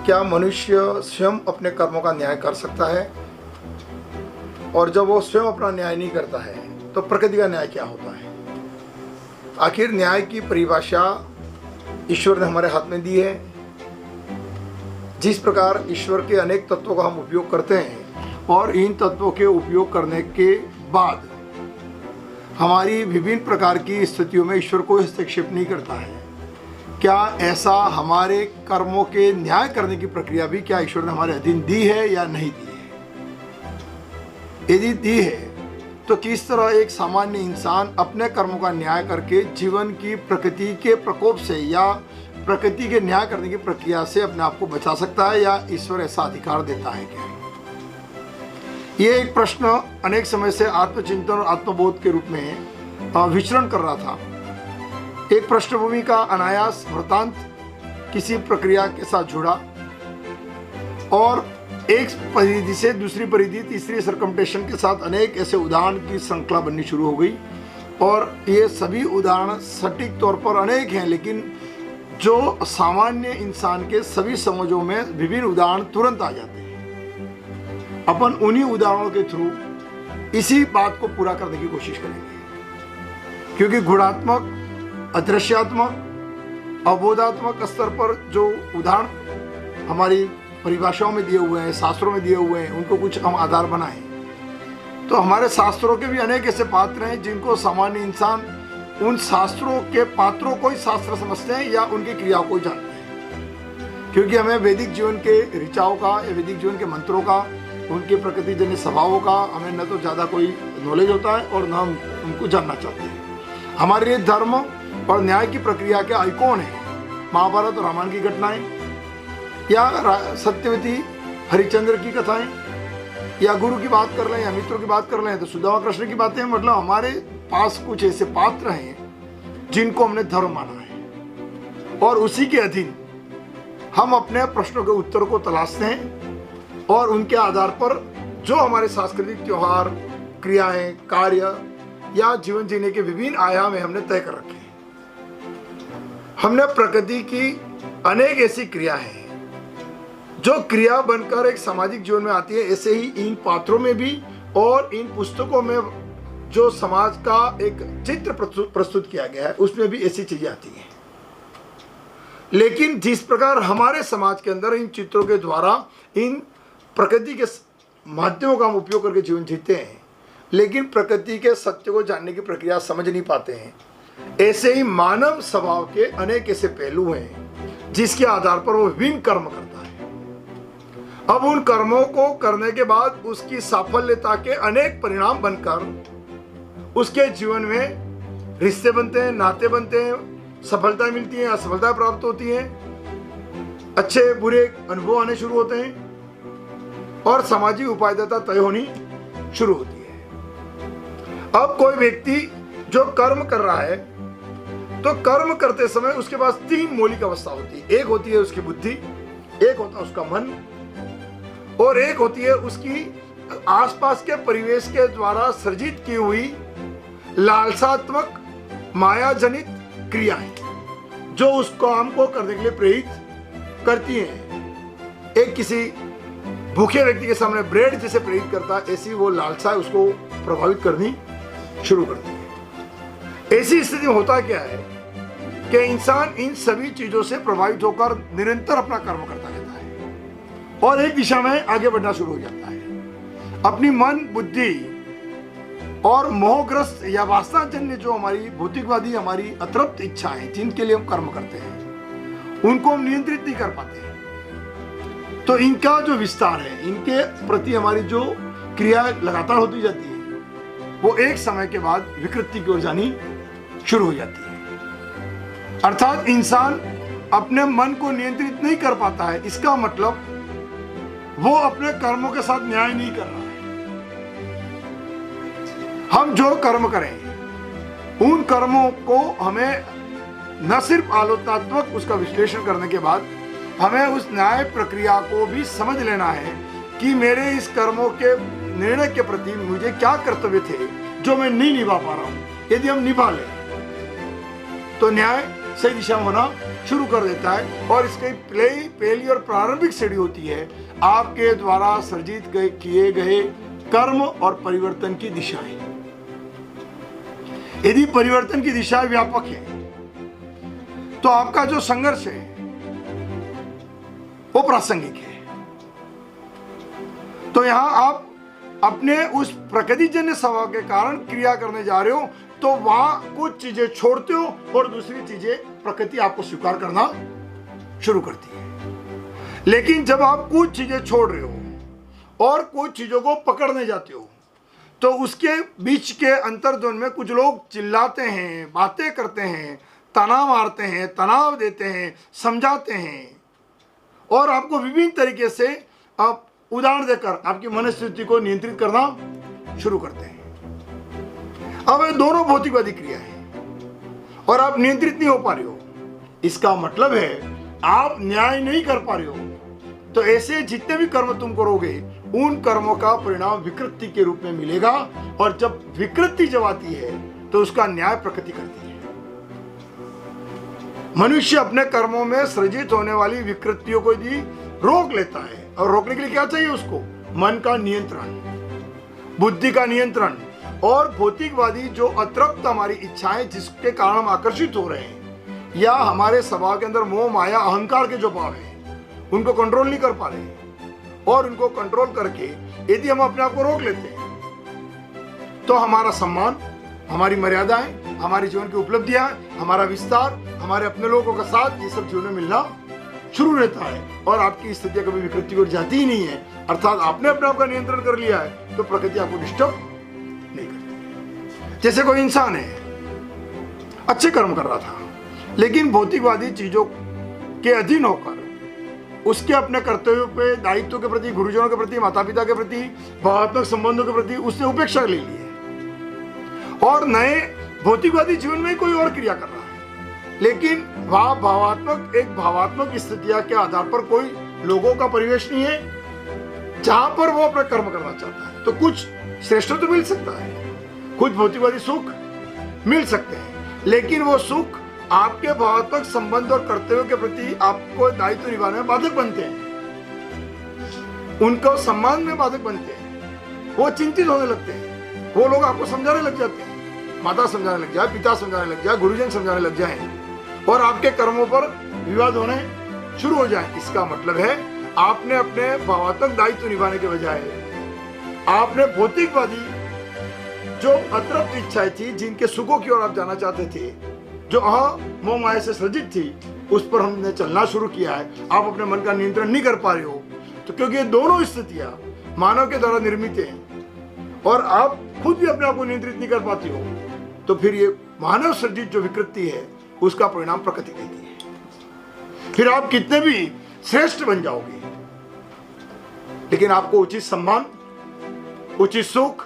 क्या मनुष्य स्वयं अपने कर्मों का न्याय कर सकता है? और जब वो स्वयं अपना न्याय नहीं करता है तो प्रकृति का न्याय क्या होता है? आखिर न्याय की परिभाषा ईश्वर ने हमारे हाथ में दी है। जिस प्रकार ईश्वर के अनेक तत्वों का हम उपयोग करते हैं और इन तत्वों के उपयोग करने के बाद हमारी विभिन्न प्रकार की स्थितियों में ईश्वर कोई हस्तक्षेप नहीं करता है, क्या ऐसा हमारे कर्मों के न्याय करने की प्रक्रिया भी क्या ईश्वर ने हमारे अधीन दी है या नहीं दी है? यदि दी है तो किस तरह एक सामान्य इंसान अपने कर्मों का न्याय करके जीवन की प्रकृति के प्रकोप से या प्रकृति के न्याय करने की प्रक्रिया से अपने आप को बचा सकता है, या ईश्वर ऐसा अधिकार देता है क्या? ये एक प्रश्न अनेक समय से आत्मचिंतन और आत्मबोध के रूप में विचरण कर रहा था। एक पृष्ठभूमि का अनायास वृतांत किसी प्रक्रिया के साथ जुड़ा और एक परिधि से दूसरी परिधि, तीसरी सर्कमटेशन के साथ अनेक ऐसे उदाहरण की श्रृंखला बननी शुरू हो गई। और ये सभी उदाहरण सटीक तौर पर अनेक हैं, लेकिन जो सामान्य इंसान के सभी समझों में विभिन्न उदाहरण तुरंत आ जाते हैं। अपन उन्हीं उदाहरणों के थ्रू इसी बात को पूरा करने की कोशिश करेंगे, क्योंकि गुणात्मक, अदृश्यात्मक, अबोधात्मक स्तर पर जो उदाहरण हमारी परिभाषाओं में दिए हुए हैं, शास्त्रों में दिए हुए हैं, उनको कुछ हम आधार बनाएं तो हमारे शास्त्रों के भी अनेक ऐसे पात्र हैं जिनको सामान्य इंसान उन शास्त्रों के पात्रों को ही शास्त्र समझते हैं या उनकी क्रियाओं को जानते हैं। क्योंकि हमें वैदिक जीवन के ऋचाओं का या वैदिक जीवन के मंत्रों का, उनके प्रकृति जन्य स्वभावों का हमें न तो ज़्यादा कोई नॉलेज होता है और न हम उनको जानना चाहते हैं। हमारे लिए धर्म और न्याय की प्रक्रिया के आइकॉन है महाभारत और रामायण की घटनाएं, या सत्यवती हरिश्चंद्र की कथाएं, या गुरु की बात कर लें या मित्रों की बात कर लें तो सुदामा कृष्ण की बातें। मतलब हमारे पास कुछ ऐसे पात्र हैं जिनको हमने धर्म माना है और उसी के अधीन हम अपने प्रश्नों के उत्तर को तलाशते हैं और उनके आधार पर जो हमारे सांस्कृतिक त्योहार, क्रियाएं, कार्य या जीवन जीने के विभिन्न आयाम है हमने तय कर रखे हैं। हमने प्रकृति की अनेक ऐसी क्रिया है जो क्रिया बनकर एक सामाजिक जीवन में आती है। ऐसे ही इन पात्रों में भी और इन पुस्तकों में जो समाज का एक चित्र प्रस्तुत किया गया है उसमें भी ऐसी चीजें आती हैं। लेकिन जिस प्रकार हमारे समाज के अंदर इन चित्रों के द्वारा इन प्रकृति के माध्यमों का हम उपयोग करके जीवन जीते हैं, लेकिन प्रकृति के सत्य को जानने की प्रक्रिया समझ नहीं पाते हैं, ऐसे ही मानव स्वभाव के अनेक ऐसे पहलू हैं जिसके आधार पर वो विभिन्न कर्म करता है। अब उन कर्मों को करने के बाद उसकी साफल्यता के अनेक परिणाम बनकर उसके जीवन में रिश्ते बनते हैं, नाते बनते हैं, सफलता मिलती है, असफलता प्राप्त होती है, अच्छे बुरे अनुभव आने शुरू होते हैं और सामाजिक उपादेयता तय होनी शुरू होती है। अब कोई व्यक्ति जो कर्म कर रहा है तो कर्म करते समय उसके पास तीन मौलिक अवस्था होती है। एक होती है उसकी बुद्धि, एक होता है उसका मन और एक होती है उसकी आसपास के परिवेश के द्वारा सृजित की हुई लालसात्मक माया जनित क्रियाएं जो उस काम को करने के लिए प्रेरित करती हैं। एक किसी भूखे व्यक्ति के सामने ब्रेड जैसे प्रेरित करता है, ऐसी वो लालसा उसको प्रभावित करनी शुरू करती है। ऐसी स्थिति में होता क्या है कि इंसान इन सभी चीजों से प्रभावित होकर निरंतर अपना कर्म करता रहता है और एक दिशा में आगे बढ़ना शुरू हो जाता है। अपनी मन, बुद्धि और मोहग्रस्त या वासनाजन्य जो हमारी भौतिकवादी हमारी अतृप्त इच्छा है जिनके लिए हम कर्म करते हैं, उनको हम नियंत्रित नहीं कर पाते हैं। तो इनका जो विस्तार है, इनके प्रति हमारी जो क्रिया लगातार होती जाती है, वो एक समय के बाद विकृति की ओर जानी शुरू हो जाती है। अर्थात इंसान अपने मन को नियंत्रित नहीं कर पाता है। इसका मतलब वो अपने कर्मों के साथ न्याय नहीं कर रहा है। हम जो कर्म करें उन कर्मों को हमें न सिर्फ आलोचनात्मक उसका विश्लेषण करने के बाद हमें उस न्याय प्रक्रिया को भी समझ लेना है कि मेरे इस कर्मों के निर्णय के प्रति मुझे क्या कर्तव्य थे जो मैं नहीं निभा पा रहा हूं। यदि हम निभा लें तो न्याय सही दिशा में होना शुरू कर देता है। और इसकी पहली और प्रारंभिक सीढ़ी होती है आपके द्वारा सर्जित किए गए कर्म और परिवर्तन की दिशाएं। यदि परिवर्तन की दिशा व्यापक है तो आपका जो संघर्ष है वो प्रासंगिक है। तो यहां आप अपने उस प्रकृतिजन्य स्वभाव के कारण क्रिया करने जा रहे हो तो वहां कुछ चीजें छोड़ते हो और दूसरी चीजें प्रकृति आपको स्वीकार करना शुरू करती है। लेकिन जब आप कुछ चीजें छोड़ रहे हो और कुछ चीजों को पकड़ने जाते हो तो उसके बीच के अंतर्द्वंद में कुछ लोग चिल्लाते हैं, बातें करते हैं, ताना मारते हैं, तनाव देते हैं, समझाते हैं और आपको विभिन्न तरीके से आप उदाहरण देकर आपकी मनस्थिति को नियंत्रित करना शुरू करते हैं। अब ये दोनों भौतिकवादी क्रिया है और आप नियंत्रित नहीं हो पा रहे हो। इसका मतलब है आप न्याय नहीं कर पा रहे हो। तो ऐसे जितने भी कर्म तुम करोगे उन कर्मों का परिणाम विकृति के रूप में मिलेगा और जब विकृति जब आती है तो उसका न्याय प्रकृति करती है। मनुष्य अपने कर्मों में सृजित होने वाली विकृतियों को यदि रोक लेता है और रोकने के लिए क्या चाहिए उसको? मन का नियंत्रण, बुद्धि का नियंत्रण और भौतिकवादी जो अतृप्त हमारी इच्छाएं जिसके कारण हम आकर्षित हो रहे हैं या हमारे स्वभाव के अंदर मोह माया अहंकार के जो भाव है उनको कंट्रोल नहीं कर पा रहे और उनको कंट्रोल करके यदि हम अपने आप को रोक लेते हैं तो हमारा सम्मान, हमारी मर्यादाएं, हमारे जीवन की उपलब्धियां, हमारा विस्तार, हमारे अपने लोगों का साथ, ये सब जीवन में मिलना शुरू रहता है और आपकी स्थितियां कभी विकृति की ओर जाती ही नहीं है। अर्थात आपने अपने आप का नियंत्रण कर लिया है तो प्रकृति आपको डिस्टर्ब नहीं करती। जैसे कोई इंसान है अच्छे कर्म कर रहा था लेकिन भौतिकवादी चीजों के अधीन होकर उसके अपने कर्तव्यों पे, दायित्व के प्रति, गुरुजनों के प्रति, माता पिता के प्रति, भावनात्मक संबंधों के प्रति उसने उपेक्षा ले ली है और नए भौतिकवादी जीवन में कोई और क्रिया कर रहा है। लेकिन वह एक भावात्मक स्थितियां के आधार पर कोई लोगों का परिवेश नहीं है जहां पर वो अपना कर्म करना चाहता है। तो कुछ श्रेष्ठ तो मिल सकता है, कुछ भौतिकवादी सुख मिल सकते हैं, लेकिन वो सुख आपके भावात्मक संबंध और कर्तव्यों के प्रति आपको दायित्व निभाने में बाधक बनते हैं, उनको सम्मान में बाधक बनते हैं। वो चिंतित होने लगते हैं, वो लोग आपको समझाने लग जाते हैं, माता समझाने लग जाए, पिता समझाने लग जाए, गुरुजन समझाने लग जाए और आपके कर्मों पर विवाद होने शुरू हो जाए। इसका मतलब है आपने अपने भावात्मक दायित्व निभाने के बजाय आपने भौतिकवादी जो अतृप्त इच्छाएं थी, जिनके सुखों की ओर आप जाना चाहते थे, जो मोह माया से सृजित थी, उस पर हमने चलना शुरू किया है। आप अपने मन का नियंत्रण नहीं कर पा रहे हो तो क्योंकि ये दोनों स्थितियां मानव के द्वारा निर्मित हैं और आप खुद भी अपने आप को नियंत्रित नहीं कर पाती हो तो फिर ये मानव सृजित जो विकृति है उसका परिणाम प्रकृति देती है। फिर आप कितने भी श्रेष्ठ बन जाओगे लेकिन आपको उचित सम्मान, उचित सुख,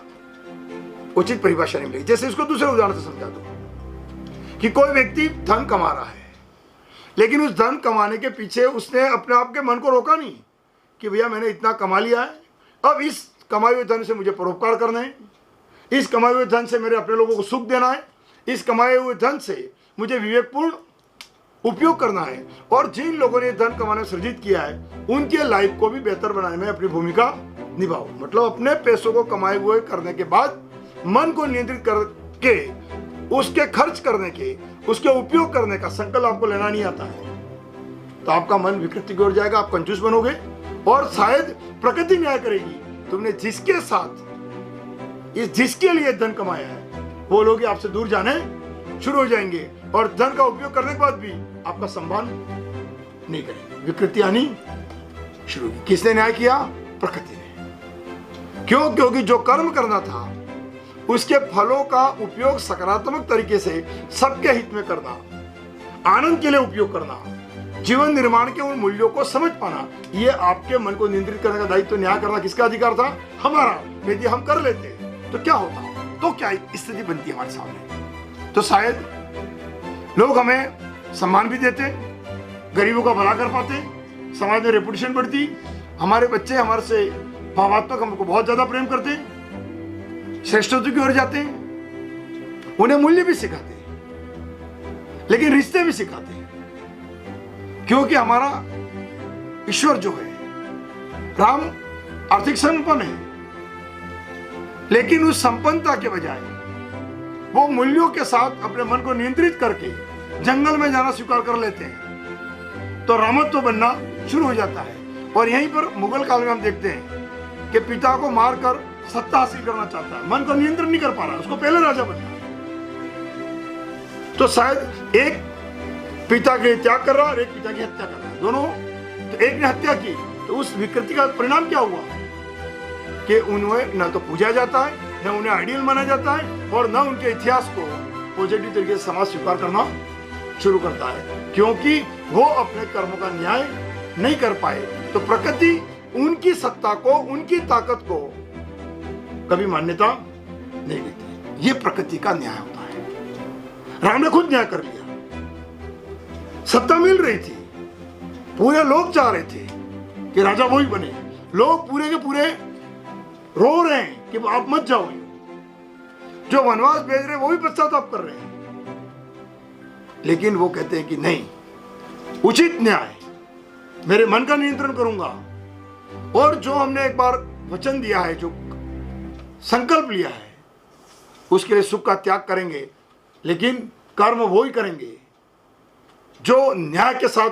उचित परिभाषा नहीं मिलेगी। जैसे इसको दूसरे उदाहरण से समझा दो कि कोई व्यक्ति धन कमा रहा है लेकिन उस धन कमाने के पीछे उसने अपने आप के मन को रोका नहीं कि भैया मैंने इतना कमा लिया है, अब इस कमाए हुए धन से मुझे परोपकार करना है, इस कमाए हुए धन से मेरे अपने लोगों को सुख देना है, इस कमाए हुए धन से मुझे विवेकपूर्ण उपयोग करना है और जिन लोगों ने धन कमाने सृजित किया है उनके लाइफ को भी बेहतर बनाने में अपनी भूमिका निभाओ। मतलब अपने पैसों को कमाए हुए करने के बाद मन को नियंत्रित करके उसके खर्च करने के, उसके उपयोग करने का संकल्प आपको लेना नहीं आता है तो आपका मन विकृति की ओर जाएगा, आप कंजूस बनोगे और शायद प्रकृति न्याय करेगी। तुमने जिसके साथ जिसके लिए धन कमाया है वो लोग आपसे दूर जाने शुरू हो जाएंगे और धन का उपयोग करने के बाद भी आपका सम्मान नहीं करेंगे, विकृति आनी शुरू की। किसने न्याय किया? प्रकृति ने। क्यों? क्योंकि जो कर्म करना था उसके फलों का उपयोग सकारात्मक तरीके से सबके हित में करना, आनंद के लिए उपयोग करना, जीवन निर्माण के उन मूल्यों को समझ पाना, ये आपके मन को नियंत्रित करने का दायित्व, न्याय करना किसका अधिकार था? हमारा। यदि हम कर लेते तो क्या होता? तो क्या स्थिति बनती हमारे सामने? तो शायद लोग हमें सम्मान भी देते, गरीबों का भला कर पाते, समाज में रेपुटेशन बढ़ती, हमारे बच्चे हमारे से भावात्मक हमको बहुत ज्यादा प्रेम करते, श्रेष्ठत्व की ओर जाते हैं, उन्हें मूल्य भी सिखाते लेकिन रिश्ते भी सिखाते हैं। क्योंकि हमारा ईश्वर जो है, राम आर्थिक संपन्न है, लेकिन उस संपन्नता के बजाय वो मूल्यों के साथ अपने मन को नियंत्रित करके जंगल में जाना स्वीकार कर लेते हैं, तो रामत्व बनना शुरू हो जाता है। और यहीं पर मुगल काल में हम देखते हैं कि पिता को मारकर सत्ता हासिल करना चाहता है, मन को नियंत्रण नहीं कर पा रहा, उसको पहले राजा बनना है। तो शायद एक पिता के त्याग कर रहा है और एक पिता की हत्या कर रहा है, दोनों। तो एक ने हत्या की, तो उस विकृति का परिणाम क्या हुआ कि उन्हें न तो पूजा जाता है, न उन्हें आइडियल माना जाता है, और न उनके इतिहास को पॉजिटिव तरीके से समाज स्वीकार करना शुरू करता है, क्योंकि वो अपने कर्मों का न्याय नहीं कर पाए। तो प्रकृति उनकी सत्ता को, उनकी ताकत को कभी मान्यता नहीं देती। ये प्रकृति का न्याय होता है। राम ने खुद न्याय कर लिया, सत्ता मिल रही थी, पूरे लोग चाह रहे थे कि राजा वही बने, लोग पूरे के पूरे रो रहे हैं कि आप मत जाओ, जो वनवास भेज रहे वो भी पश्चाताप कर रहे हैं, लेकिन वो कहते हैं कि नहीं, उचित न्याय, मेरे मन का नियंत्रण करूंगा, और जो हमने एक बार वचन दिया है, जो संकल्प लिया है, उसके लिए सुख का त्याग करेंगे, लेकिन कर्म वो ही करेंगे जो न्याय के साथ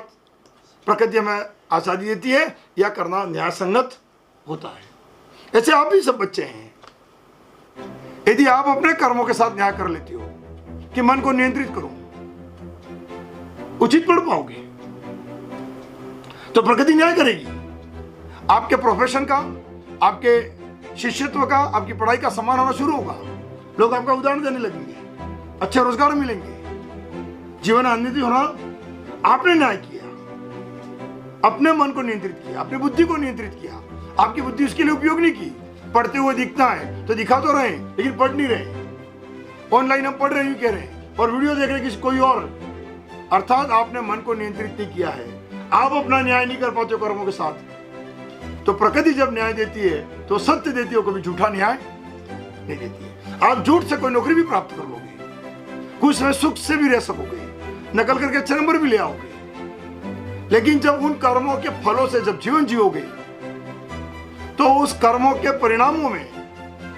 प्रकृति हमें आजादी देती है, या करना न्याय संगत होता है। ऐसे आप भी सब बच्चे हैं, यदि आप अपने कर्मों के साथ न्याय कर लेती हो कि मन को नियंत्रित करो, उचित पढ़ पाओगे, तो प्रकृति न्याय करेगी। आपके प्रोफेशन का, आपके शिष्यत्व का, आपकी पढ़ाई का सम्मान होना शुरू होगा, लोग आपका उदाहरण देने लगेंगे, अच्छे रोजगार मिलेंगे, जीवन आनंदित होना। आपने न्याय किया, अपने मन को नियंत्रित किया, अपनी बुद्धि को नियंत्रित किया। आपकी बुद्धि उसके लिए उपयोग नहीं की। पढ़ते हुए दिखता है तो दिखा तो रहे, लेकिन पढ़ नहीं रहे। ऑनलाइन हम पढ़ रहे हैं कह रहे हैं, और वीडियो देख रहे किसी कोई और, अर्थात आपने मन को नियंत्रित नहीं किया है। आप अपना न्याय नहीं कर पाते कर्मों के साथ। तो प्रकृति जब न्याय देती है तो सत्य देती है, कभी झूठा न्याय नहीं देती है। आप झूठ से कोई नौकरी भी प्राप्त कर लोगे, कुछ समय सुख से भी रह सकोगे, नकल करके अच्छे नंबर भी ले आओगे, लेकिन जब उन कर्मों के फलों से जब जीवन जियोगे, तो उस कर्मों के परिणामों में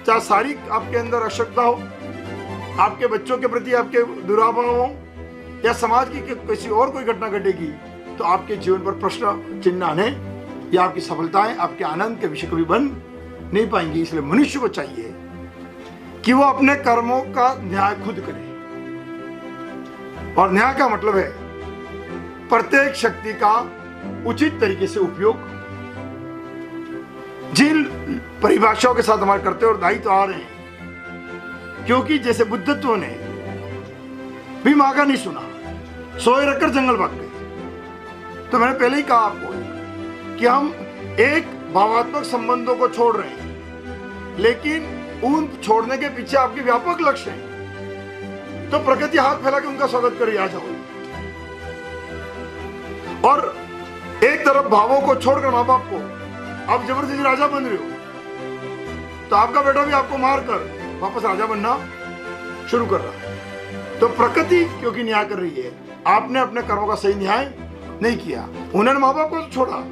चाहे शारीरिक आपके अंदर अशक्तता हो, आपके बच्चों के प्रति आपके दुराभाव हो, या समाज की किसी और कोई घटना घटेगी, तो आपके जीवन पर प्रश्न चिन्ह आने या आपकी सफलताएं आपके आनंद के विषय कभी बन नहीं पाएंगी। इसलिए मनुष्य को चाहिए कि वो अपने कर्मों का न्याय खुद करे। और न्याय का मतलब है प्रत्येक शक्ति का उचित तरीके से उपयोग। जिन परिभाषाओं के साथ हमारे करते और दायित्व आ रहे हैं, क्योंकि जैसे बुद्धत्व ने भी माँ का नहीं सुना, सोए रखकर जंगल भाग गए। तो मैंने पहले ही कहा आपको कि हम एक भावात्मक संबंधों को छोड़ रहे हैं, लेकिन उन छोड़ने के पीछे आपके व्यापक लक्ष्य हैं। तो प्रकृति हाथ फैला के उनका स्वागत करे, आ जाओ। और एक तरफ भावों को छोड़कर माँ बाप को आप जबरदस्ती राजा बन रहे हो, तो आपका बेटा भी आपको मारकर वापस राजा बनना शुरू कर रहा है। तो प्रकृति क्योंकि न्याय कर रही है, आपने अपने कर्मों का सही न्याय नहीं किया। उन्होंने माँ बाप को तो छोड़ा,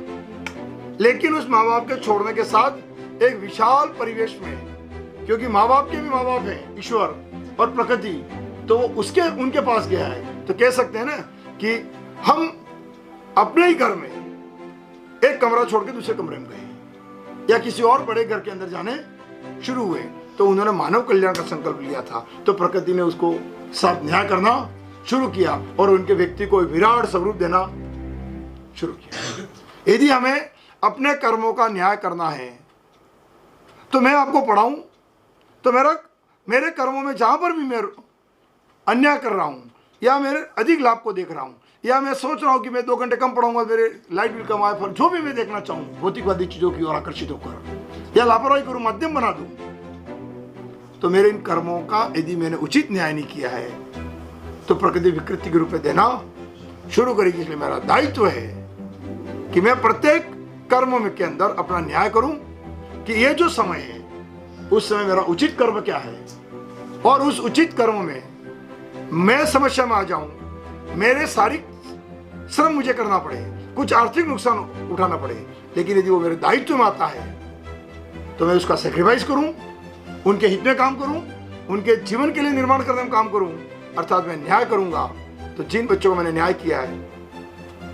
लेकिन उस माँ बाप के छोड़ने के साथ एक विशाल परिवेश में, क्योंकि माँ बाप के भी माँ बाप हैं ईश्वर और प्रकृति, तो उसके उनके पास गया है। तो कह सकते हैं ना कि हम अपने ही घर में एक कमरा छोड़ के दूसरे कमरे में गए, या किसी और बड़े घर के अंदर जाने शुरू हुए। तो उन्होंने मानव कल्याण का संकल्प लिया था, तो प्रकृति ने उसको साथ न्याय करना शुरू किया और उनके व्यक्ति को विराट स्वरूप देना शुरू किया। यदि हमें अपने कर्मों का न्याय करना है, तो मैं आपको पढ़ाऊं, तो मेरे कर्मों में जहां पर भी मैं अन्याय कर रहा हूं, या मेरे अधिक लाभ को देख रहा हूं, या मैं सोच रहा हूं कि मैं 2 घंटे कम पढ़ाऊंगा, मेरे लाइट बिल कम आए, पर जो भी मैं देखना चाहूं भौतिकवादी चीजों की ओर आकर्षित होकर, या लापरवाही करूं, माध्यम बना दूं, तो मेरे इन कर्मों का यदि मैंने उचित न्याय नहीं किया है, तो प्रकृति विकृति के रूप में देना शुरू करेगी। इसलिए मेरा दायित्व है कि मैं प्रत्येक कर्म में के अंदर अपना न्याय करूं कि ये जो समय है, उस समय मेरा उचित कर्म क्या है, और उस उचित कर्म में मैं समस्या में आ जाऊं, मेरे शारीरिक श्रम मुझे करना पड़े, कुछ आर्थिक नुकसान उठाना पड़े, लेकिन यदि वो मेरे दायित्व में आता है तो मैं उसका सेक्रीफाइस करूं, उनके हित में काम करूं, उनके जीवन के लिए निर्माण करने में काम करूं, अर्थात मैं न्याय करूंगा। तो जिन बच्चों को मैंने न्याय किया है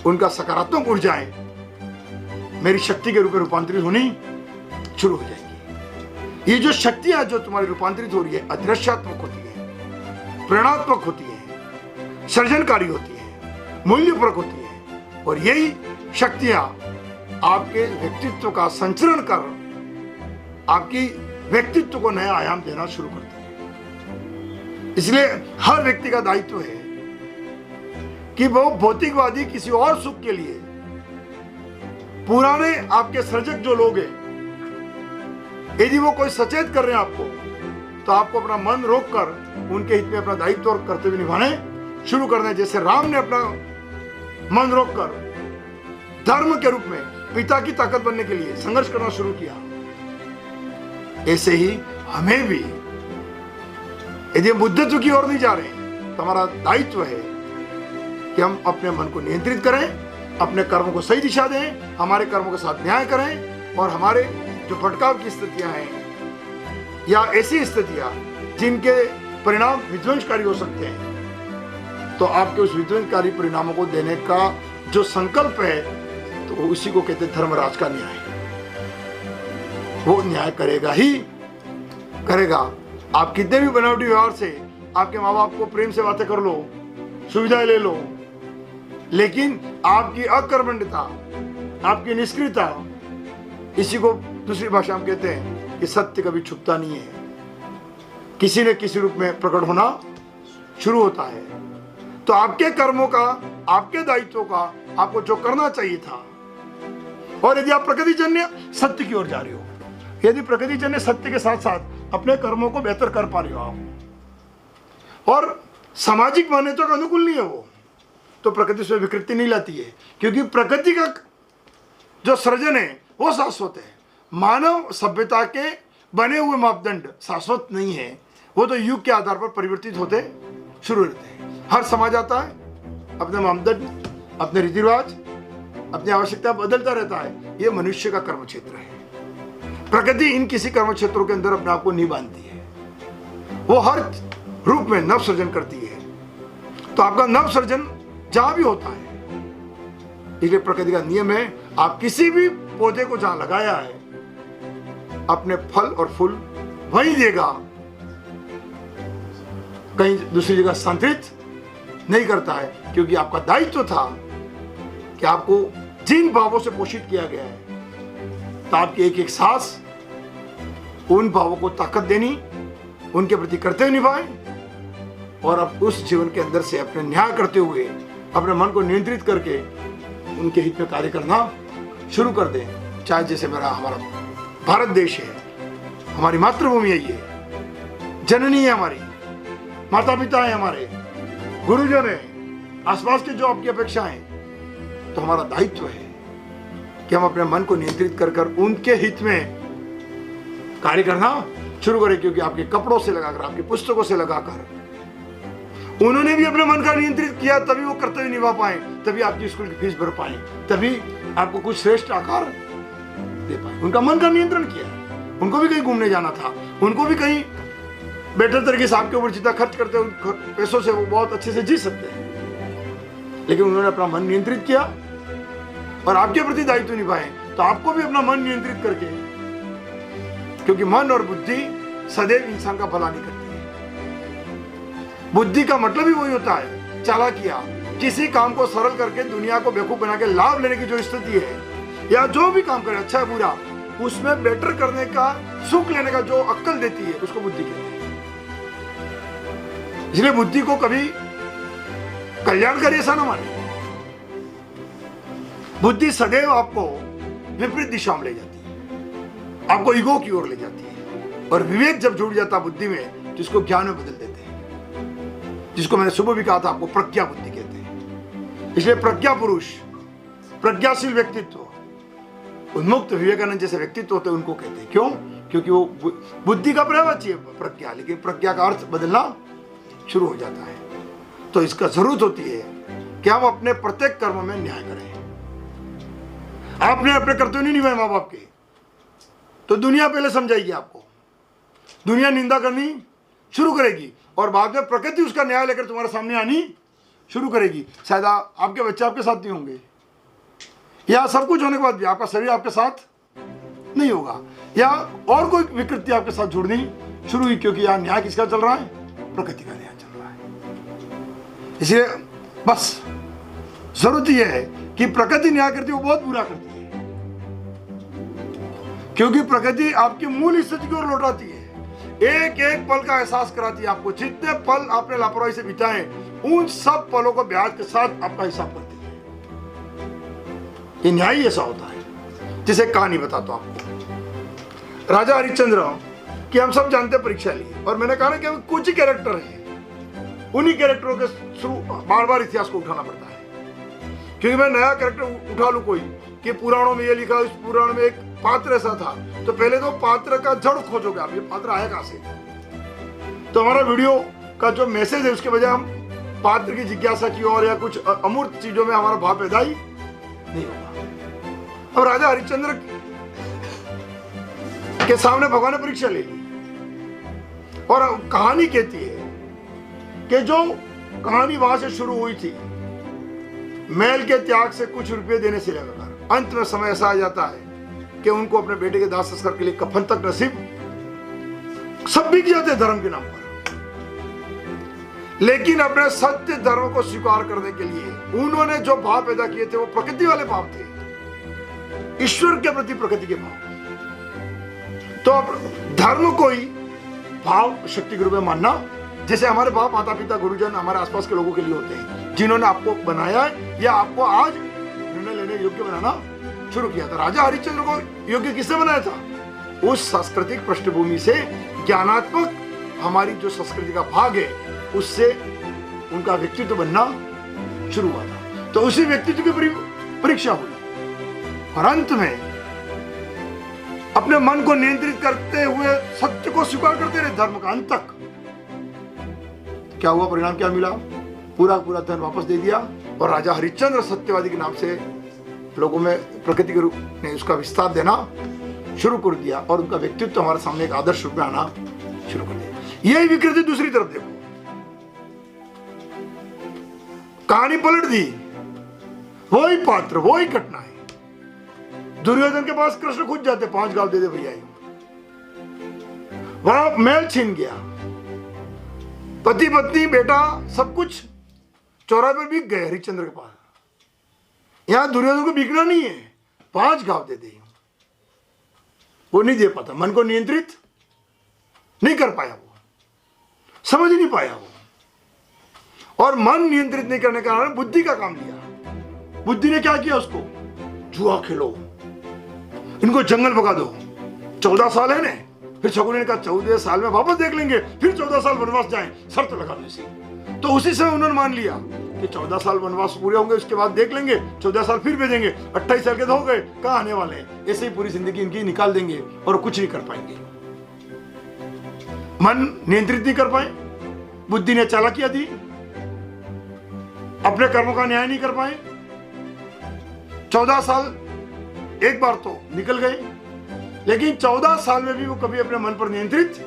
उनका सकारात्मक ऊर्जाएं मेरी शक्ति के रूप में रूपांतरित होनी शुरू हो जाएगी। ये जो शक्तियां जो तुम्हारी रूपांतरित हो रही है, अदृश्यात्मक होती है, प्रेरणात्मक होती है, सृजनकारी होती है, मूल्यपरक होती है, और यही शक्तियां आपके व्यक्तित्व का संचरण कर आपकी व्यक्तित्व को नया आयाम देना शुरू करती है। इसलिए हर व्यक्ति का दायित्व है कि वो भौतिकवादी किसी और सुख के लिए पुराने आपके सृजक जो लोग हैं, यदि वो कोई सचेत कर रहे हैं आपको, तो आपको अपना मन रोक कर उनके हित में अपना दायित्व और कर्तव्य निभाने शुरू करना है। जैसे राम ने अपना मन रोक कर धर्म के रूप में पिता की ताकत बनने के लिए संघर्ष करना शुरू किया, ऐसे ही हमें भी यदि हम बुद्धत्व की ओर नहीं जा रहे तो हमारा दायित्व है कि हम अपने मन को नियंत्रित करें, अपने कर्मों को सही दिशा दें, हमारे कर्मों के साथ न्याय करें, और हमारे जो भटकाव की स्थितियां हैं या ऐसी स्थितियां जिनके परिणाम विध्वंसकारी हो सकते हैं, तो आपके उस विध्वंसकारी परिणामों को देने का जो संकल्प है, तो उसी को कहते हैं धर्मराज का न्याय। वो न्याय करेगा ही करेगा। आप कितने भी बनावटी व्यवहार से आपके माँ बाप को प्रेम से बातें कर लो, सुविधाएं ले लो, लेकिन आपकी अकर्मण्यता, आपकी निष्क्रियता, इसी को दूसरी भाषा में कहते हैं कि सत्य कभी छुपता नहीं है, किसी न किसी रूप में प्रकट होना शुरू होता है। तो आपके कर्मों का, आपके दायित्वों का आपको जो करना चाहिए था, और यदि आप प्रकृतिजन्य सत्य की ओर जा रहे हो, यदि प्रकृतिजन्य सत्य के साथ साथ अपने कर्मों को बेहतर कर पा रहे हो आप, और सामाजिक मान्यताओं का अनुकूल नहीं है वो, तो प्रकृति से विकृति नहीं लाती है, क्योंकि प्रकृति का जो सृजन है वो शाश्वत है। मानव सभ्यता के बने हुए मापदंड शाश्वत नहीं है, वो तो युग के आधार पर परिवर्तित होते शुरू रहते हैं। हर समाज आता है, अपने मापदंड, अपने रीति रिवाज, अपनी आवश्यकता बदलता रहता है। ये मनुष्य का कर्म क्षेत्र है। प्रकृति इन किसी कर्म क्षेत्रों के अंदर अपने आप को नहीं बांधती है, वो हर रूप में नव सृजन करती है। तो आपका नव सृजन जहां भी होता है, इसलिए प्रकृति का नियम है, आप किसी भी पौधे को जहां लगाया है अपने फल और फूल वही देगा, कहीं दूसरी जगह स्थानांतरित नहीं करता है, क्योंकि आपका दायित्व था कि आपको जिन भावों से पोषित किया गया है, तो आपकी एक एक सांस उन भावों को ताकत देनी, उनके प्रति कर्तव्य निभाए, और अब उस जीवन के अंदर से अपने न्याय करते हुए अपने मन को नियंत्रित करके उनके हित में कार्य करना शुरू कर दें। चाहे जैसे हमारा भारत देश है, हमारी मातृभूमि है, ये जननी है, हमारी माता पिता है, हमारे गुरुजन है, आसपास की जो आपकी अपेक्षाएं, तो हमारा दायित्व है कि हम अपने मन को नियंत्रित कर कर उनके हित में कार्य करना शुरू करें। क्योंकि आपके कपड़ों से लगाकर, आपकी पुस्तकों से लगाकर उन्होंने भी अपने मन का नियंत्रित किया, तभी वो कर्तव्य निभा पाए, तभी आपकी स्कूल की फीस भर पाए, तभी आपको कुछ श्रेष्ठ आकार दे पाए। उनका मन का नियंत्रण किया, उनको भी कहीं घूमने जाना था, उनको भी कहीं बेटर तरीके से आपके ऊपर जितना खर्च करते हैं पैसों से वो बहुत अच्छे से जी सकते हैं, लेकिन उन्होंने अपना मन नियंत्रित किया और आपके प्रति दायित्व निभाए। तो आपको भी अपना मन नियंत्रित करके, क्योंकि मन और बुद्धि सदैव इंसान का भला नहीं करती है। बुद्धि का मतलब ही वही होता है, चालाकिया, किसी काम को सरल करके दुनिया को बेवकूफ बना के लाभ लेने की जो स्थिति है, या जो भी काम करे अच्छा है बुरा, उसमें बेटर करने का, सुख लेने का जो अक्ल देती है, उसको बुद्धि कहते हैं। इसलिए बुद्धि को कभी कल्याणकारी ऐसा ना माने। बुद्धि सदैव आपको विपरीत दिशा में ले जाती है, आपको ईगो की ओर ले जाती है, और विवेक जब जुड़ जाता बुद्धि में तो इसको ज्ञान में बदल देते हैं, जिसको मैंने सुबह भी कहा था, आपको प्रज्ञा बुद्धि कहते हैं। इसलिए प्रज्ञा पुरुष, प्रज्ञाशील व्यक्तित्व, उन्मुक्त विवेकानंद जैसे व्यक्तित्व होते हैं, उनको कहते हैं। क्यों? क्योंकि वो बुद्धि का पर्यायवाची है प्रज्ञा, लेकिन प्रज्ञा का अर्थ बदलना शुरू हो जाता है। तो इसका जरूरत होती है कि हम अपने प्रत्येक कर्म में न्याय करें। आपने अपने कर्तव्य नहीं निभाए माँ बाप के, तो दुनिया पहले समझाएगी आपको, दुनिया निंदा करनी शुरू करेगी और बाद में प्रकृति उसका न्याय लेकर तुम्हारे सामने आनी शुरू करेगी। शायद आपके बच्चे आपके साथ नहीं होंगे, या सब कुछ होने के बाद भी आपका शरीर आपके साथ नहीं होगा, या और कोई विकृति आपके साथ जुड़नी शुरू हुई, क्योंकि यहाँ न्याय किसका चल रहा है? प्रकृति का न्याय चल रहा है। इसलिए बस जरूरत यह है कि प्रकृति न्याय करती है, वो बहुत बुरा करती है, क्योंकि प्रकृति आपकी मूल स्थिति की ओर लौटाती है, एक एक पल का एहसास कराती है आपको। जितने पल आपने लापरवाही से बिताए, उन सब पलों को ब्याज के साथ आपका हिसाब करती है। ये न्याय ऐसा होता है। जिसे कहानी बताता हूं आपको, राजा हरिश्चंद्र की हम सब जानते हैं परीक्षा ली, और मैंने कहा ना कि कुछ ही कैरेक्टर हैं, उन्हीं कैरेक्टरों के थ्रू बार बार इतिहास को उठाना पड़ता है। क्योंकि मैं नया कैरेक्टर उठा लूं कोई कि पुराणों में ये लिखा, इस पुराण में एक पात्र ऐसा था, तो पहले तो पात्र का जड़ खोजोगे आप, ये पात्र आया कहां से। तो हमारा वीडियो का जो मैसेज है उसके बजाय हम पात्र की जिज्ञासा की और या कुछ अमूर्त चीजों में हमारा भाव पैदा ही नहीं होगा। अब राजा हरिश्चंद्र के सामने भगवान ने परीक्षा ले ली, और कहानी कहती है कि जो कहानी वहां से शुरू हुई थी, महल के त्याग से कुछ रुपए देने से लगाकर अंत में समय ऐसा आ जाता है कि उनको अपने बेटे के दाह संस्कार के लिए कफन तक नसीब सब बिक जाते धर्म के नाम पर। लेकिन अपने सत्य धर्म को स्वीकार करने के लिए उन्होंने जो भाव पैदा किए थे वो प्रकृति वाले भाव थे, ईश्वर के प्रति प्रकृति के भाव। तो अब धर्म को ही भाव शक्ति के रूप में मानना, जैसे हमारे बाप, माता पिता, गुरुजन हमारे आसपास के लोगों के लिए होते हैं, जिन्होंने आपको बनाया है या आपको आज निर्णय लेने योग्य बनाना शुरू किया था। राजा हरिश्चंद्र को योग्य किसने बनाया था? उस सांस्कृतिक पृष्ठभूमि से, ज्ञानात्मक हमारी जो संस्कृति का भाग है, उससे उनका व्यक्तित्व बनना शुरू हुआ था। तो उसी व्यक्तित्व की परीक्षा हुई, और अंत में अपने मन को नियंत्रित करते हुए सत्य को स्वीकार करते रहे धर्म का अंत तक। क्या हुआ? परिणाम क्या मिला? पूरा पूरा धन वापस दे दिया, और राजा हरिश्चंद्र सत्यवादी के नाम से लोगों में प्रकृति के रूप में उसका विस्तार देना शुरू कर दिया, और उनका व्यक्तित्व हमारे सामने एक आदर्श रूप में आना शुरू कर दिया। यही विकृति दूसरी तरफ देखो, कहानी पलट दी, वही पात्र, वही घटना है। दुर्योधन के पास कृष्ण खुद जाते, 5 गांव दे दे भैया, वहां महल छीन गया, पति पत्नी बेटा सब कुछ चौराहे पर बिक गए हरिश्चंद्र के पास। यहां दुर्योधन को बिकना नहीं है, 5 गांव दे दे, वो नहीं दे पाता, मन को नियंत्रित नहीं कर पाया, वो समझ नहीं पाया वो, और मन नियंत्रित नहीं करने के कारण बुद्धि का काम लिया। बुद्धि ने क्या किया? उसको जुआ खेलो, इनको जंगल भगा दो, 14 साल है ना। फिर शकुनी ने कहा 14 साल में वापस देख लेंगे, फिर 14 साल वनवास जाएं, शर्त लगा दी सी। तो उसी समय उन्होंने मान लिया कि 14 साल वनवास पूरे होंगे, उसके बाद देख लेंगे, 14 साल फिर भेजेंगे, 28 साल के तो हो गए, कहां आने वाले हैं, ऐसे ही पूरी जिंदगी इनकी निकाल देंगे और कुछ नहीं कर पाएंगे। मन नियंत्रित नहीं कर पाए, बुद्धि ने चालाकियां दी, अपने कर्मों का न्याय नहीं कर पाए। 14 साल एक बार तो निकल गए, लेकिन 14 साल में भी वो कभी अपने मन पर नियंत्रित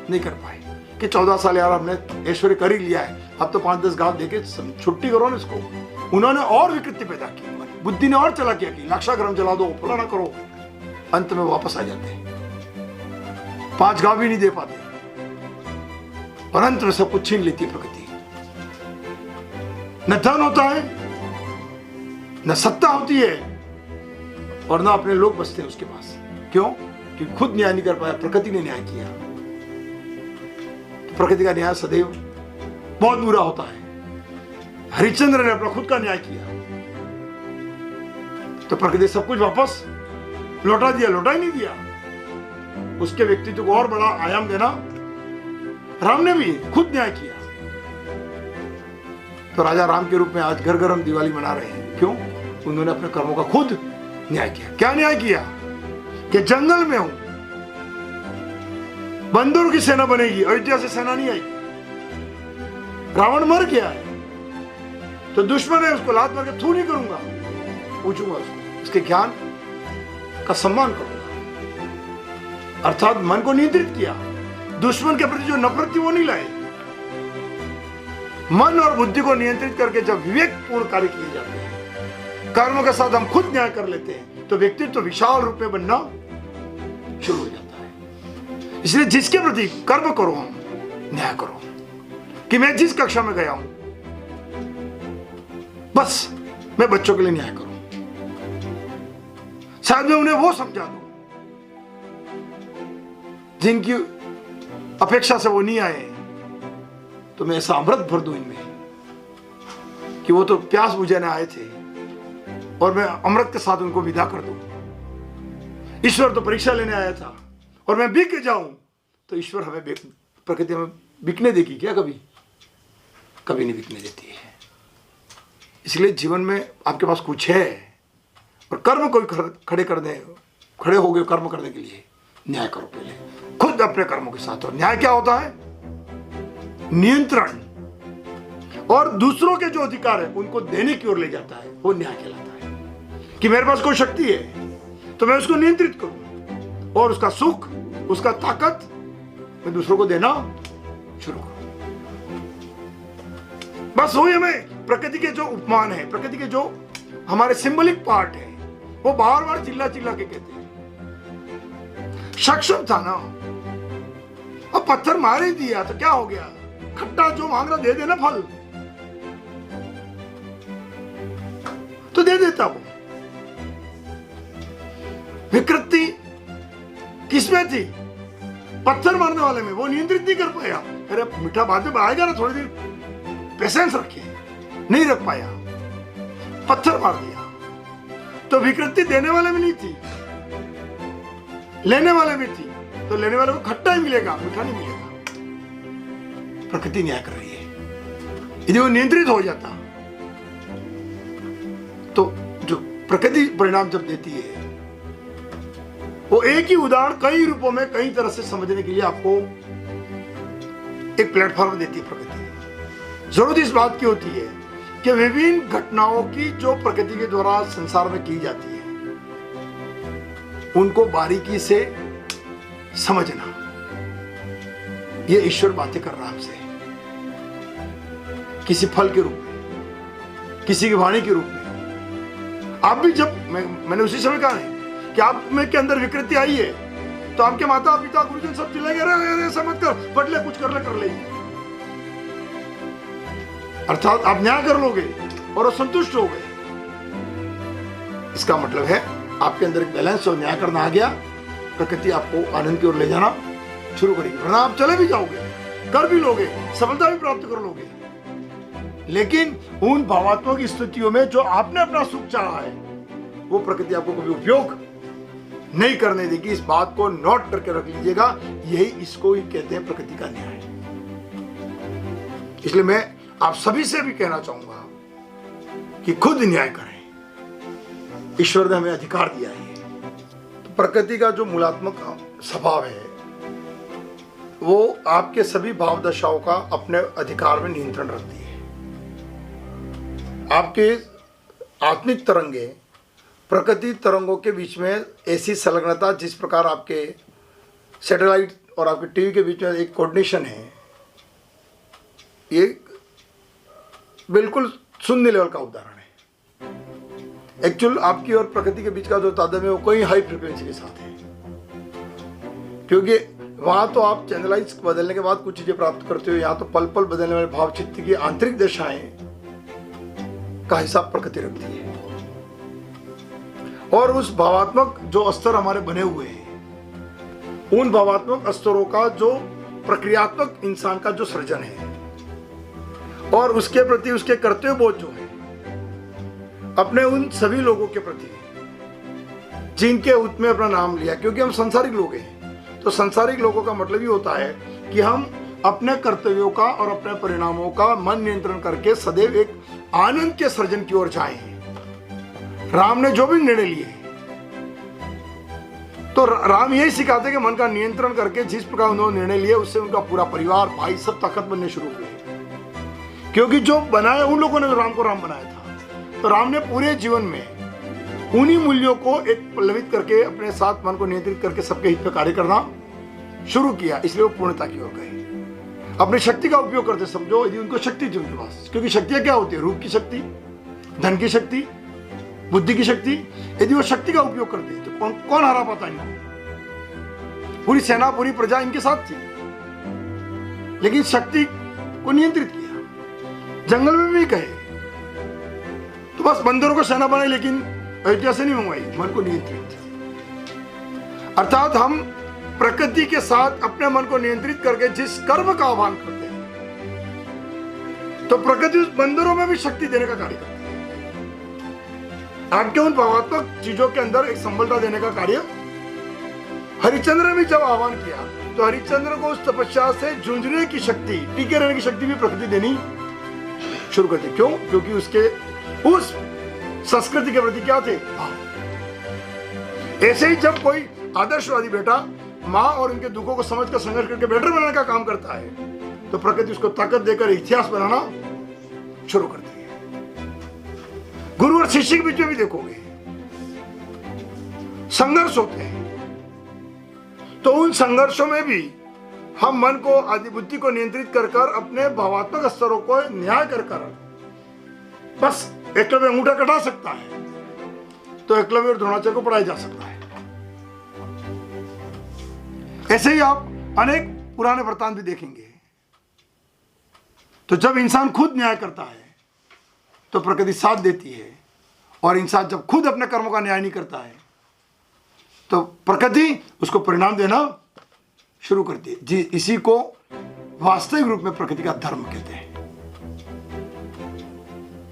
नहीं कर पाए कि 14 साल यार हमने ऐश्वर्य कर ही लिया है, अब तो 5-10 गांव देके छुट्टी करो ना इसको। उन्होंने और विकृति पैदा की, बुद्धि ने और चलाकियां की, लाक्षागृह जला दो, फलाना करो, अंत में वापस आ जाते हैं, 5 गांव भी नहीं दे पाते, और अंत में सब कुछ छीन लेती है प्रकृति। न धन होता है, न सत्ता होती है, और न अपने लोग बचते हैं उसके पास। क्यों? क्योंकि खुद न्याय नहीं कर पाया, प्रकृति ने न्याय किया। तो प्रकृति का न्याय सदैव बहुत बुरा होता है। हरिश्चंद्र ने अपना खुद का न्याय किया, तो प्रकृति सब कुछ वापस लौटा दिया, लौटा ही नहीं दिया। उसके व्यक्तित्व को और बड़ा आयाम देना राम ने भी खुद न्याय किया। तो राजा राम के रूप में आज घर घर हम दिवाली मना रहे हैं। क्यों? उन्होंने अपने कर्मों का खुद न्याय किया। क्या न्याय किया? कि जंगल में हूं, बंदरों की सेना बनेगी, अयोध्या से सेना नहीं आई, रावण मर गया है, तो दुश्मन है, उसको लात मार के थू नहीं करूंगा, पूछूंगा उसको, उसके ज्ञान का सम्मान करूंगा। अर्थात मन को नियंत्रित किया, दुश्मन के प्रति जो नफरत थी वो नहीं लाए। मन और बुद्धि को नियंत्रित करके जब विवेकपूर्ण कार्य किए जाते हैं, कर्म के साथ हम खुद न्याय कर लेते हैं, तो व्यक्तित्व तो विशाल रूप में बनना शुरू हो जाता है। इसलिए जिसके प्रति कर्म करो, हम न्याय करो कि मैं जिस कक्षा में गया हूं, बस मैं बच्चों के लिए न्याय करूं, शायद मैं उन्हें वो समझा दूं जिनकी अपेक्षा से वो नहीं आए, तो मैं ऐसा अमृत भर दूं इनमें कि वो तो प्यास बुझाने आए थे और मैं अमृत के साथ उनको विदा कर दूं। ईश्वर तो परीक्षा लेने आया था और मैं बिक जाऊं, तो ईश्वर हमें प्रकृति हमें बिकने देगी क्या? कभी कभी नहीं बिकने देती है। इसलिए जीवन में आपके पास कुछ है और कर्म कोई खड़े हो गए कर्म करने के लिए, न्याय करो पहले खुद अपने कर्मों के साथ। और न्याय क्या होता है? नियंत्रण, और दूसरों के जो अधिकार है उनको देने की ओर ले जाता है, वो न्याय कहलाता है। कि मेरे पास कोई शक्ति है तो मैं उसको नियंत्रित करूं और उसका सुख, उसका ताकत मैं दूसरों को देना शुरू करूं। बस वही हमें प्रकृति के जो उपमान है, प्रकृति के जो हमारे सिंबलिक पार्ट है, वो बार बार चिल्ला चिल्ला के कहते हैं। सक्षम था ना, अब पत्थर मार ही दिया तो क्या हो गया? खट्टा जो मांग रहा दे देना, फल तो दे देता वो। विकृति किसमें थी? पत्थर मारने वाले में। वो नियंत्रित नहीं कर पाया। अरे मीठा बाद में आएगा ना, थोड़ी देर पेशेंस रखिए, नहीं रख पाया, पत्थर मार दिया। तो विकृति देने वाले में नहीं थी, लेने वाले में थी। तो लेने वाले को खट्टा ही मिलेगा, मीठा नहीं मिलेगा। प्रकृति न्याय कर रही है। यदि वो नियंत्रित हो जाता तो जो प्रकृति परिणाम जब देती है, वो एक ही उदाहरण कई रूपों में कई तरह से समझने के लिए आपको एक प्लेटफॉर्म देती है प्रकृति। जरूरत इस बात की होती है कि विभिन्न घटनाओं की जो प्रकृति के द्वारा संसार में की जाती है, उनको बारीकी से समझना। ये ईश्वर बातें कर रहा है हमसे, किसी फल के रूप में, किसी की वाणी के रूप में। आप भी जब मैंने उसी समय कहा है कि आप में के अंदर विकृति आई है, तो आपके माता पिता गुरुजन सब चिल्लाएंगे, अरे ऐसा मत कर, पढ़ ले, कुछ कर ले। अर्थात आप न्याय कर लोगे और संतुष्ट हो गए। इसका मतलब है आपके अंदर एक बैलेंस और न्याय करना आ गया, प्रकृति आपको आनंद की ओर ले जाना शुरू करेगी। वरना आप चले भी जाओगे, कर भी लोगे, सफलता भी प्राप्त कर लोगे, लेकिन उन भावात्मक स्थितियों में जो आपने अपना सुख चाहा है, वो प्रकृति आपको कभी उपयोग नहीं करने देगी। इस बात को नोट करके रख लीजिएगा। यही इसको ही कहते हैं प्रकृति का न्याय। इसलिए मैं आप सभी से भी कहना चाहूंगा कि खुद न्याय करें। ईश्वर ने हमें अधिकार दिया है। तो प्रकृति का जो मूलात्मक स्वभाव है, वो आपके सभी भाव दशाओं का अपने अधिकार में नियंत्रण रखती है। आपके आत्मिक तरंगे प्रकृति तरंगों के बीच में ऐसी संलग्नता, जिस प्रकार आपके सैटेलाइट और आपके टीवी के बीच में एक कोऑर्डिनेशन है, ये बिल्कुल शून्य लेवल का उदाहरण है। एक्चुअल आपकी और प्रकृति के बीच का जो तादात्म्य है, वो कोई हाई फ्रीक्वेंसी के साथ है, क्योंकि वहां तो आप चैनलाइज बदलने के बाद कुछ चीजें प्राप्त करते हो। यहाँ तो पल पल बदलने वाले भाव चित्त की आंतरिक दशाएं का हिसाब प्रकृति रखती है। और उस भावात्मक जो स्तर हमारे बने हुए हैं, उन भावात्मक स्तरों का जो प्रक्रियात्मक इंसान का जो सृजन है, और उसके प्रति उसके कर्तव्य बोध जो है अपने उन सभी लोगों के प्रति जिनके उत में अपना नाम लिया, क्योंकि हम संसारिक लोग हैं। तो संसारिक लोगों का मतलब ही होता है कि हम अपने कर्तव्यों का और अपने परिणामों का मन नियंत्रण करके सदैव एक आनंद के सृजन की ओर जाएं। राम ने जो भी निर्णय लिए, तो राम यही सिखाते कि मन का नियंत्रण करके जिस प्रकार उन्होंने निर्णय लिए, उससे उनका पूरा परिवार, भाई सब ताकत बनने शुरू हुए। क्योंकि जो बनाया उन लोगों ने तो राम को राम बनाया था, तो राम ने पूरे जीवन में उन्हीं मूल्यों को एक पल्लवित करके अपने साथ मन को नियंत्रित करके सबके हित में कार्य करना शुरू किया, इसलिए वो पूर्णता की ओर गए। अपनी शक्ति का उपयोग करते, समझो यदि उनको शक्ति थी उनके पास, क्योंकि शक्तियां क्या होती है, रूप की शक्ति, धन की शक्ति, बुद्धि की शक्ति, यदि वो शक्ति का उपयोग करते तो कौन हरा पाता इनको? पूरी सेना पूरी प्रजा इनके साथ थी, लेकिन शक्ति को नियंत्रित किया। जंगल में भी गए तो बस बंदरों को सेना बनाई, लेकिन अयोध्या से नहीं मंगवाई, मन को नियंत्रित। अर्थात हम प्रकृति के साथ अपने मन को नियंत्रित करके जिस कर्म का आह्वान करते हैं, तो प्रकृति उस बंदरों में भी शक्ति देने का कार्य करती है। आपके उन भावात्मक चीजों के अंदर एक संबलता देने का कार्य हरिश्चंद्र ने भी जब आह्वान किया, तो हरिश्चंद्र को उस तपस्या से जूझने की शक्ति, टिके रहने की शक्ति भी प्रकृति देनी शुरू कर दी। क्यों? क्योंकि उसके उस संस्कृति के प्रति क्या थे, ऐसे ही जब कोई आदर्शवादी बेटा माँ और उनके दुखों को समझकर संघर्ष करके बेटर बनाने का काम करता है, तो प्रकृति उसको ताकत देकर इतिहास बनाना शुरू करती है। गुरु और शिष्य के बीच में भी देखोगे संघर्ष होते हैं, तो उन संघर्षों में भी हम मन को, आदि बुद्धि को नियंत्रित कर कर अपने भावात्मक स्तरों को न्याय कर कर बस एकलव्य अंगूठा कटा सकता है, तो एकलव्य और द्रोणाचार्य को पढ़ाया जा सकता है। ऐसे ही आप अनेक पुराने वृत्तांत भी देखेंगे। तो जब इंसान खुद न्याय करता है तो प्रकृति साथ देती है, और इंसान जब खुद अपने कर्मों का न्याय नहीं करता है तो प्रकृति उसको परिणाम देना शुरू करती है। जी, इसी को वास्तविक रूप में प्रकृति का धर्म कहते हैं।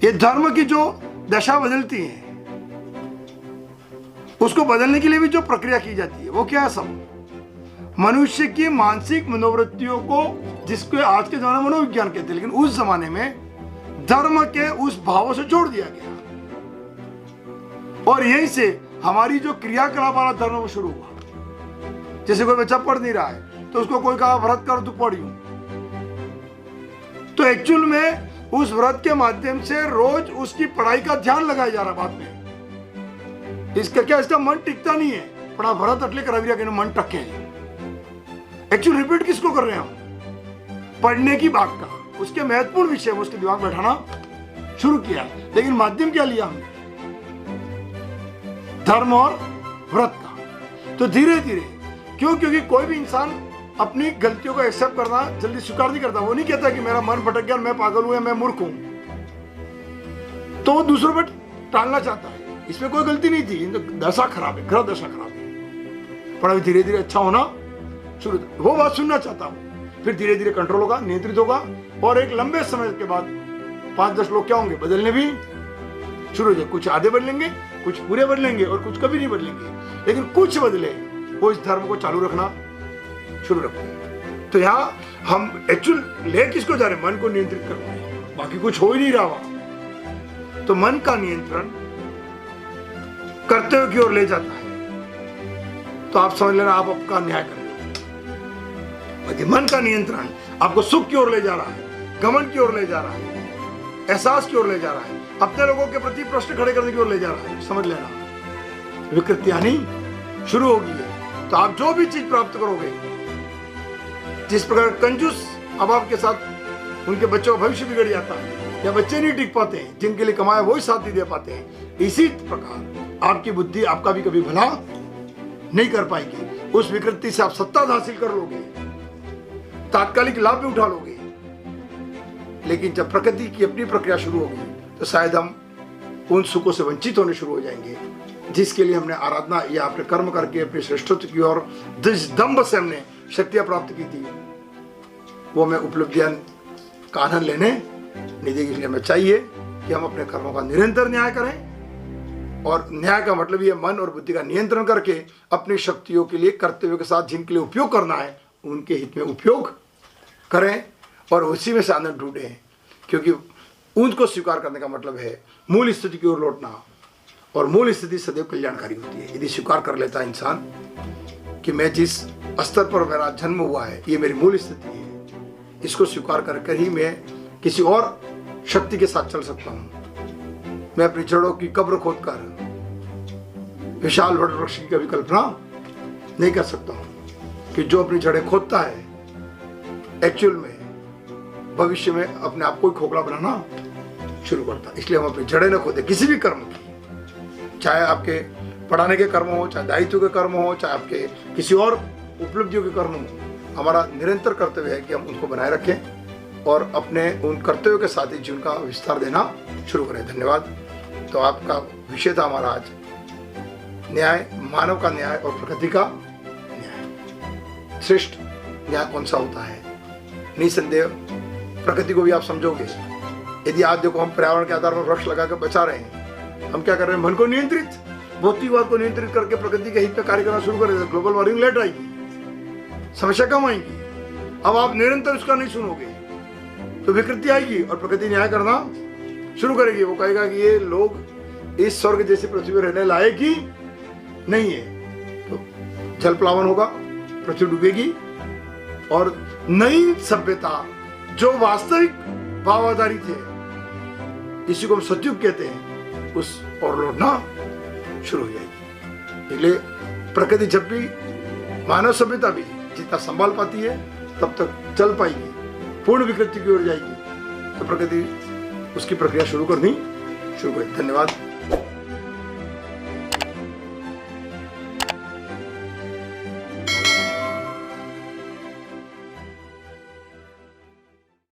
ये धर्म की जो दशा बदलती है, उसको बदलने के लिए भी जो प्रक्रिया की जाती है, वो क्या है? सब मनुष्य की मानसिक मनोवृत्तियों को, जिसको आज के जमाने में मनोविज्ञान कहते हैं, लेकिन उस जमाने में धर्म के उस भावों से जोड़ दिया गया, और यहीं से हमारी जो क्रियाकलाप वाला धर्म वो शुरू हुआ। जैसे कोई बच्चा पढ़ नहीं रहा है तो उसको कोई कहा व्रत कर, तू पढ़ियो, तो एक्चुअल में उस व्रत के माध्यम से रोज उसकी पढ़ाई का ध्यान लगाया जा रहा। बाद में इसका क्या, इसका मन टिकता नहीं है, पढ़ा व्रत अटले करा के मन टके। एक्चुअल रिपीट किसको कर रहे हैं हम? पढ़ने की बात का, उसके महत्वपूर्ण विषय में उसके दिमाग में बैठाना शुरू किया, लेकिन माध्यम क्या लिया हमने? धर्म और व्रत का। तो धीरे धीरे, क्यों? क्योंकि कोई भी इंसान अपनी गलतियों को एक्सेप्ट करना जल्दी स्वीकार नहीं करता। वो नहीं कहता कि मेरा मन भटक गया, मैं पागल हूं या मैं मूर्ख हूं, तो वो दूसरों पर टालना चाहता है। इसमें कोई गलती नहीं थी, दशा खराब है, ग्रह दशा खराब है। पर अभी धीरे धीरे अच्छा होना शुरू, वो बात सुनना चाहता हूं, फिर धीरे धीरे कंट्रोल होगा, नियंत्रित होगा, और एक लंबे समय के बाद 5-10 लोग क्या होंगे, बदलने भी शुरू हो जाए। कुछ आधे बदलेंगे, कुछ पूरे बदलेंगे, और कुछ कभी नहीं बदलेंगे, लेकिन कुछ बदले वो इस धर्म को चालू रखना शुरू रखते हैं। तो यहाँ हम एक्चुअल ले किसको जा रहे हैं? मन को नियंत्रित करना, बाकी कुछ हो ही नहीं रहा। तो मन का नियंत्रण कर्तव्य की ओर ले जाता है, तो आप समझ लेना आप आपका न्याय कर रहे हो। मन का नियंत्रण आपको सुख की ओर ले जा रहा है, गमन की ओर ले जा रहा है, एहसास की ओर ले जा रहा है, अपने लोगों के प्रति प्रश्न खड़े करने की ओर ले जा रहा है। समझ लेना विकृति आनी शुरू होगी है। तो आप जो भी चीज प्राप्त करोगे, जिस प्रकार कंजूस अभाव के साथ उनके बच्चों का भविष्य बिगड़ जाता है, या बच्चे नहीं टिक पाते हैं, जिनके लिए कमाया वही साथ नहीं दे पाते हैं, इसी प्रकार आपकी बुद्धि आपका भी कभी भला नहीं कर पाएगी। उस विकृति से आप सत्ता हासिल कर लोगे, तात्कालिक लाभ भी उठा लोगे, लेकिन जब प्रकृति की अपनी प्रक्रिया शुरू होगी तो शायद हम उन सुखों से वंचित होने शुरू हो जाएंगे, जिसके लिए हमने आराधना या अपने कर्म करके अपने श्रेष्ठत्व की ओर जिस दम्भ से हमने शक्तियां प्राप्त की थी, वो हमें उपलब्धियां का आनंद लेने नहीं देगी। इसलिए हमें चाहिए कि हम अपने कर्मों का निरंतर न्याय करें, और न्याय का मतलब ये मन और बुद्धि का नियंत्रण करके अपनी शक्तियों के लिए, कर्तव्यों के साथ जिनके लिए उपयोग करना है उनके हित में उपयोग करें, और उसी में से आनंद ढूंढें। क्योंकि उनको स्वीकार करने का मतलब है मूल स्थिति की ओर लौटना, और मूल स्थिति सदैव कल्याणकारी होती है। यदि स्वीकार कर लेता है इंसान कि मैं जिस स्तर पर मेरा जन्म हुआ है ये मेरी मूल स्थिति है, इसको स्वीकार कर ही मैं किसी और शक्ति के साथ चल सकता हूं। मैं अपनी जड़ों की कब्र खोदकर विशाल वट वृक्ष की कभी कल्पना नहीं कर सकता हूं कि जो अपनी जड़ें खोदता है एक्चुअल में भविष्य में अपने आप को खोखला बनाना शुरू करता। इसलिए हम अपनी जड़ें न खोदे किसी भी कर्म की, चाहे आपके पढ़ाने के कर्म हो, चाहे दायित्व के कर्म हो, चाहे आपके किसी और उपलब्धियों के कर्म हो। हमारा निरंतर कर्तव्य है कि हम उनको बनाए रखें और अपने उन कर्तव्यों के साथ ही जीवन का विस्तार देना शुरू करें। धन्यवाद। तो आपका विषय था हमारा आज न्याय, मानव का न्याय और प्रकृति का न्याय। श्रेष्ठ न्याय कौन सा होता है? निसंदेह प्रकृति को भी आप समझोगे। यदि आज देखो हम पर्यावरण के आधार पर वृक्ष लगाकर बचा रहे हैं, हम क्या कर रहे हैं? मन को नियंत्रित, भौतिकवाद को नियंत्रित करके प्रकृति के हित में कार्य करना शुरू करें। ग्लोबल वार्मिंग लेट आएगी, समस्या कम आएगी। अब आप निरंतर उसका नहीं सुनोगे तो विकृति आएगी और प्रकृति न्याय करना शुरू करेगी। वो कहेगा कि ये लोग इस स्वर्ग जैसी पृथ्वी पर रहने लायक ही नहीं है। तो जल प्लावन होगा, पृथ्वी डूबेगी और नई सभ्यता जो वास्तविक भाव आधारित है, इसी को हम सतयुग कहते हैं, उस और लौटना शुरू हो जाएगी। इसलिए प्रकृति जब भी, मानव सभ्यता भी जितना संभाल पाती है तब तक चल पाएगी। पूर्ण विकृति की ओर जाएगी तो प्रकृति उसकी प्रक्रिया शुरू करनी शुरू करेगी। धन्यवाद।